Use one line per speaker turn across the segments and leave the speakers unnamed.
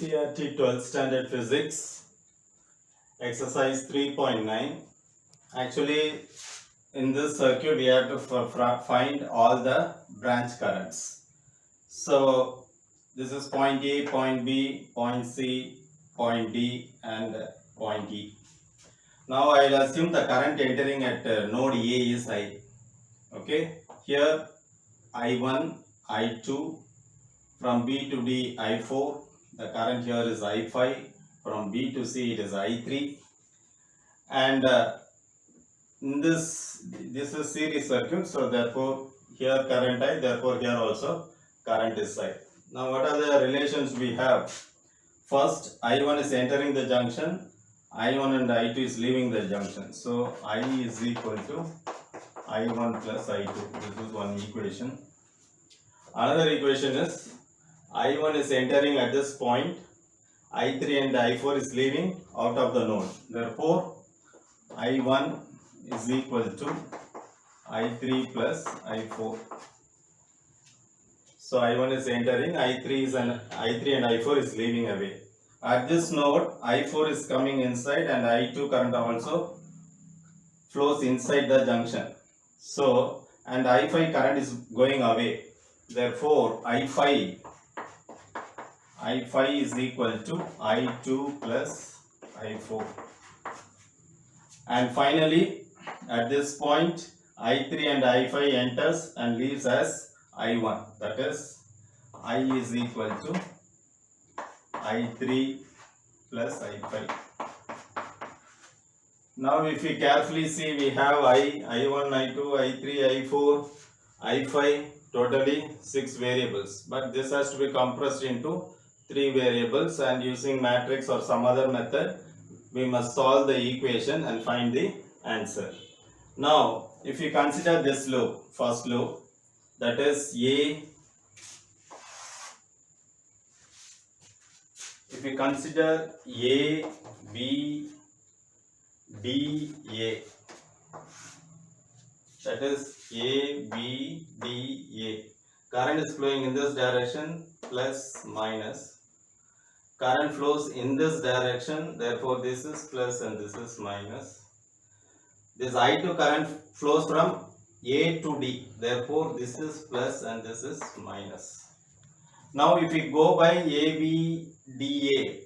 NCERT 12th Standard Physics, exercise 3.9. Actually, in this circuit, we have to find all the branch currents. So, this is point A, point B, point C, point D, and point E. Now, I will assume the current entering at node A is I. Okay, here I1, I2, from B to D, I4. The current here is I5. From B to C, it is I3. And this is series circuit. So therefore, here current I. Therefore, here also current is I. Now, what are the relations we have? First, I1 is entering the junction. I1 and I2 is leaving the junction. So I is equal to I1 plus I2. This is one equation. Another equation is I1 is entering at this point, I3 and I4 is leaving out of the node. Therefore, I1 is equal to I3 plus I4. So I1 is entering, I3 and I4 is leaving away. At this node, I4 is coming inside and I2 current also flows inside the junction. So, and I5 current is going away. Therefore, I5 is equal to I2 plus I4. And finally, at this point, I3 and I5 enters and leaves as I1. That is, I is equal to I3 plus I5. Now, if we carefully see, we have I1, I2, I3, I4, I5, totally 6 variables. But this has to be compressed into 3 variables, and using matrix or some other method, we must solve the equation and find the answer. Now, if you consider this loop, first loop, that is A. If you consider A, B, D, A, that is A, B, D, A. Current is flowing in this direction, plus, minus. Current flows in this direction, therefore this is plus and this is minus. This I2 current flows from A to D, therefore this is plus and this is minus. Now if we go by ABDA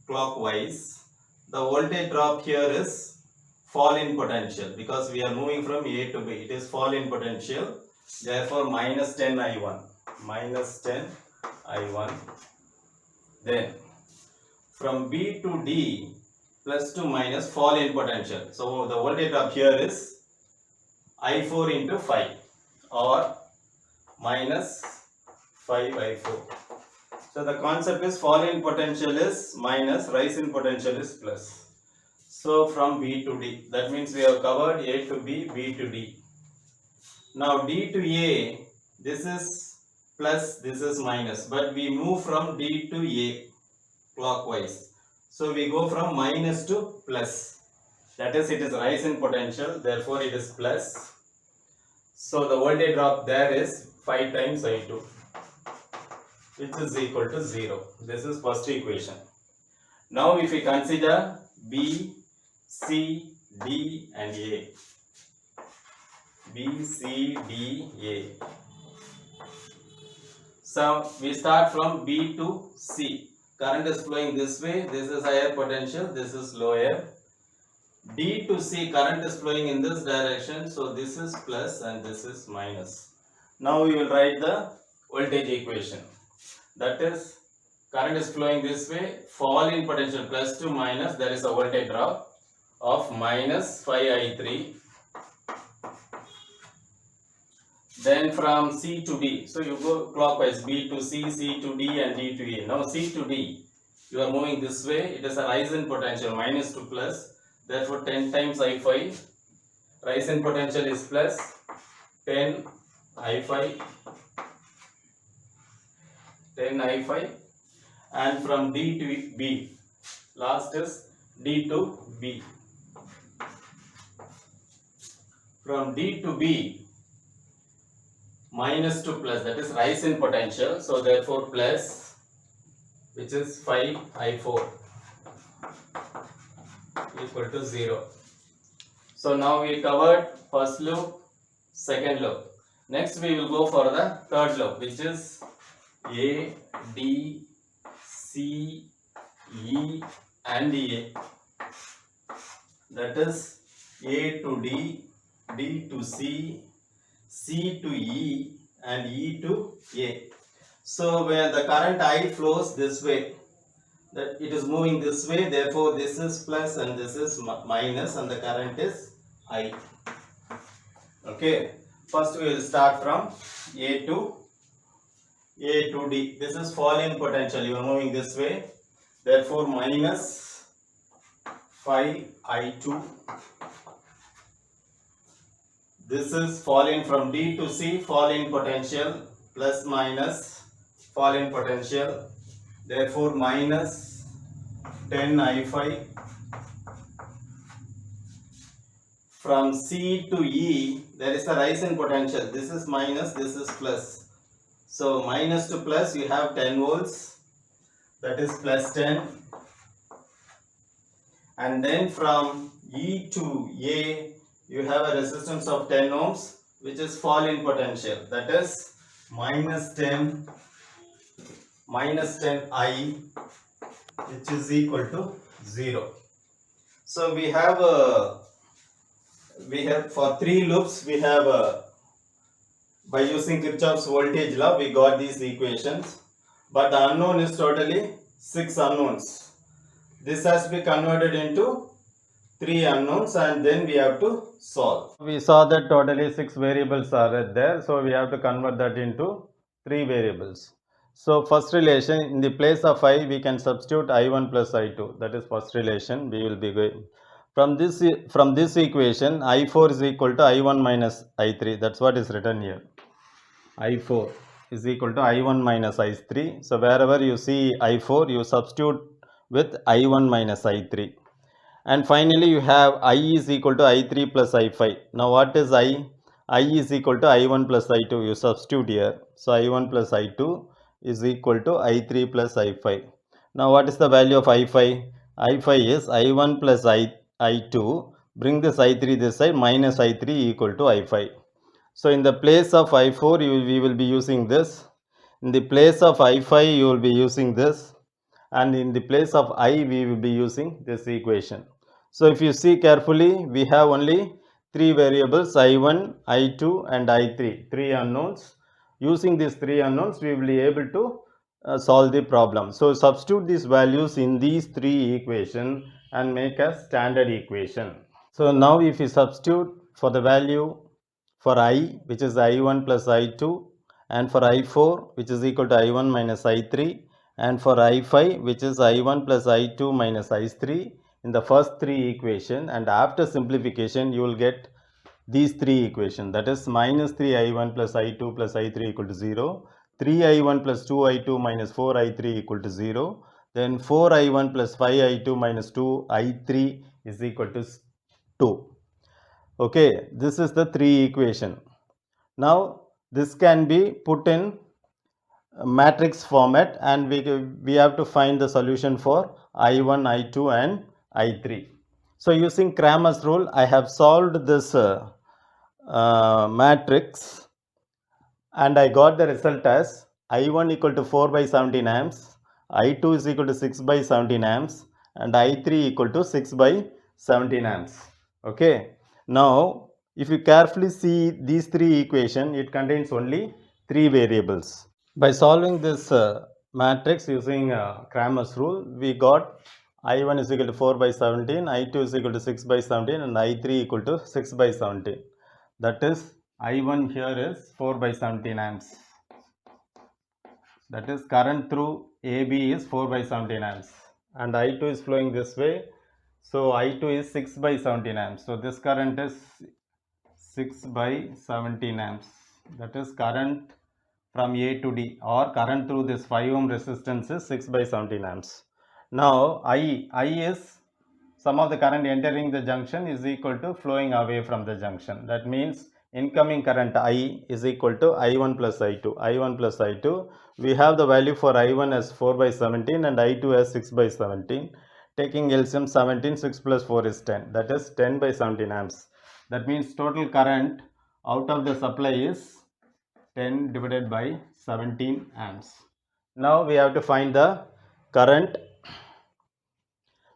clockwise, the voltage drop here is fall in potential because we are moving from A to B. It is fall in potential, therefore minus 10 I1. Minus 10 I1. Then from B to D, plus to minus fall in potential. So the voltage drop here is I4 into 5 or minus 5 I4. So the concept is fall in potential is minus, rise in potential is plus. So from B to D, that means we have covered A to B, B to D. Now D to A, this is plus, this is minus, but we move from D to A clockwise. So we go from minus to plus. That is, it is rise in potential, therefore it is plus. So the voltage drop there is 5 times I2, which is equal to 0. This is first equation. Now if we consider B, C, D and A. B, C, D, A. So we start from B to C. Current is flowing this way, this is higher potential, this is lower. D to C, current is flowing in this direction, so this is plus and this is minus. Now we will write the voltage equation. That is, current is flowing this way, fall in potential plus to minus, there is a voltage drop of minus 5I3. Then from C to D, so you go clockwise, B to C, C to D and D to A. Now C to D, you are moving this way, it is a rise in potential, minus to plus, therefore 10 times I5, rise in potential is plus, 10 I5, 10 I5, and from D to B, last is D to B. From D to B, minus to plus, that is rise in potential, so therefore plus, which is 5I4 equal to 0. So now we covered first loop, second loop. Next we will go for the third loop, which is A, D, C, E and A. That is A to D, D to C, C to E and E to A. So where the current I flows this way, that it is moving this way, therefore this is plus and this is minus and the current is I. Okay, first we will start from A to D. This is falling potential, you are moving this way, therefore minus 5I2. This is falling from D to C, falling potential, plus minus falling potential, therefore minus 10I5. From C to E, there is a rise in potential. This is minus, this is plus. So minus to plus, you have 10 volts, that is plus 10. And then from E to A, you have a resistance of 10 ohms, which is fall in potential, that is minus 10 I, which is equal to 0. So we have for 3 loops, we have by using Kirchhoff's voltage law, we got these equations, but the unknown is totally 6 unknowns. This has to be converted into 3 unknowns and then we have to solve. We saw that totally 6 variables are there, so we have to convert that into 3 variables. So first relation, in the place of I, we can substitute I1 plus I2. That is first relation we will be going. From this equation, I4 is equal to I1 minus I3. That's what is written here. I4 is equal to I1 minus I3. So wherever you see I4, you substitute with I1 minus I3. And finally you have I is equal to I3 plus I5. Now what is I? I is equal to I1 plus I2. You substitute here. So I1 plus I2 is equal to I3 plus I5. Now what is the value of I5? I5 is I1 plus I2. Bring this I3 this side, minus I3 equal to I5. So in the place of I4, we will be using this. In the place of I5, you will be using this. And in the place of I, we will be using this equation. So if you see carefully, we have only 3 variables, I1, I2 and I3, 3 unknowns. Using these 3 unknowns, we will be able to solve the problem. So substitute these values in these 3 equations and make a standard equation. So now if you substitute for the value for I, which is I1 plus I2, and for I4, which is equal to I1 minus I3, and for I5, which is I1 plus I2 minus I3 in the first 3 equations, and after simplification you will get these 3 equations, that is minus 3I1 plus I2 plus I3 equal to 0, 3I1 plus 2I2 minus 4I3 equal to 0, then 4I1 plus 5I2 minus 2I3 is equal to 2. Okay, this is the 3 equation. Now this can be put in matrix format and we have to find the solution for I1, I2 and I3. So using Cramer's rule, I have solved this matrix and I got the result as I1 equal to 4 by 17 amps, I2 is equal to 6 by 17 amps and I3 equal to 6 by 17 amps. Okay. Now if you carefully see these 3 equations, it contains only 3 variables. By solving this matrix using Cramer's rule, we got I1 is equal to 4 by 17, I2 is equal to 6 by 17 and I3 equal to 6 by 17. That is I1 here is 4 by 17 amps. That is current through AB is 4 by 17 amps and I2 is flowing this way. So I2 is 6 by 17 amps. So this current is 6 by 17 amps. That is current from A to D, or current through this 5 ohm resistance is 6 by 17 amps. Now I is sum of the current entering the junction is equal to flowing away from the junction. That means incoming current I is equal to I1 plus I2. I1 plus I2, we have the value for I1 as 4 by 17 and I2 as 6 by 17. Taking LCM 17, 6 plus 4 is 10. That is 10 by 17 amps. That means total current out of the supply is 10 divided by 17 amps. Now we have to find the current.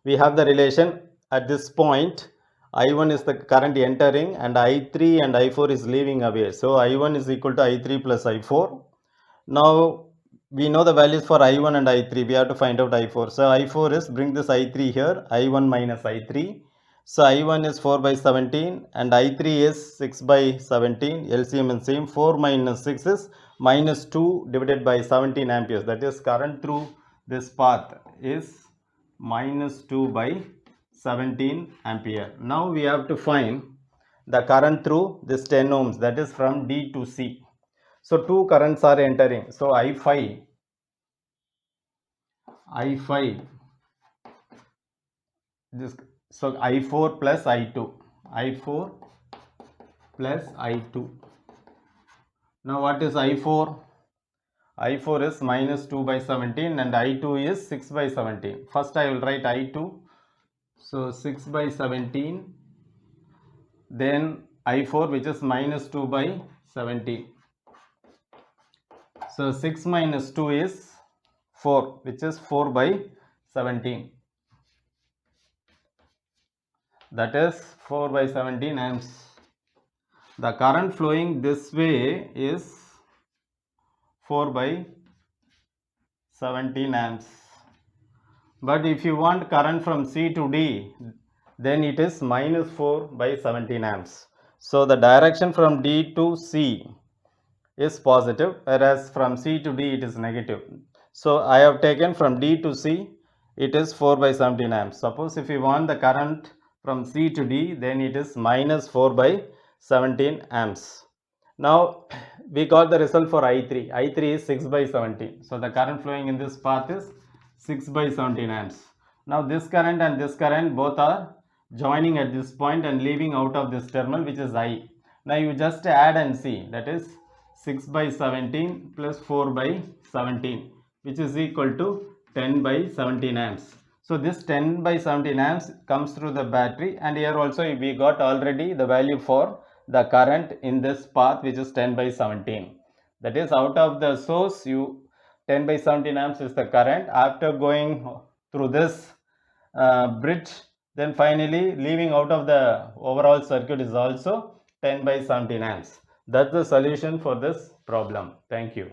We have the relation at this point. I1 is the current entering and I3 and I4 is leaving away. So I1 is equal to I3 plus I4. Now we know the values for I1 and I3. We have to find out I4. So I4 is, bring this I3 here, I1 minus I3. So I1 is 4 by 17 and I3 is 6 by 17. LCM is same. 4 minus 6 is minus 2 divided by 17 amperes. That is current through this path is minus 2 by 17 ampere. Now we have to find the current through this 10 ohms, that is from D to C. So two currents are entering. So I5 this, so I4 plus I2, I4 plus I2. Now what is I4? I4 is minus 2 by 17 and I2 is 6 by 17. First I will write I2. So 6 by 17, then I4 which is minus 2 by 17. So 6 minus 2 is 4, which is 4 by 17. That is 4 by 17 amps. The current flowing this way is 4 by 17 amps. But if you want current from C to D, then it is minus 4 by 17 amps. So the direction from D to C is positive, whereas from C to D it is negative. So I have taken from D to C, it is 4 by 17 amps. Suppose if you want the current from C to D, then it is minus 4 by 17 amps. Now we got the result for I3. I3 is 6 by 17. So the current flowing in this path is 6 by 17 amps. Now this current and this current both are joining at this point and leaving out of this terminal, which is I. Now you just add and see, that is 6 by 17 plus 4 by 17, which is equal to 10 by 17 amps. So this 10 by 17 amps comes through the battery, and here also we got already the value for the current in this path, which is 10 by 17. That is, out of the source, 10 by 17 amps is the current. After going through this bridge, then finally leaving out of the overall circuit is also 10 by 17 amps. That's the solution for this problem. Thank you.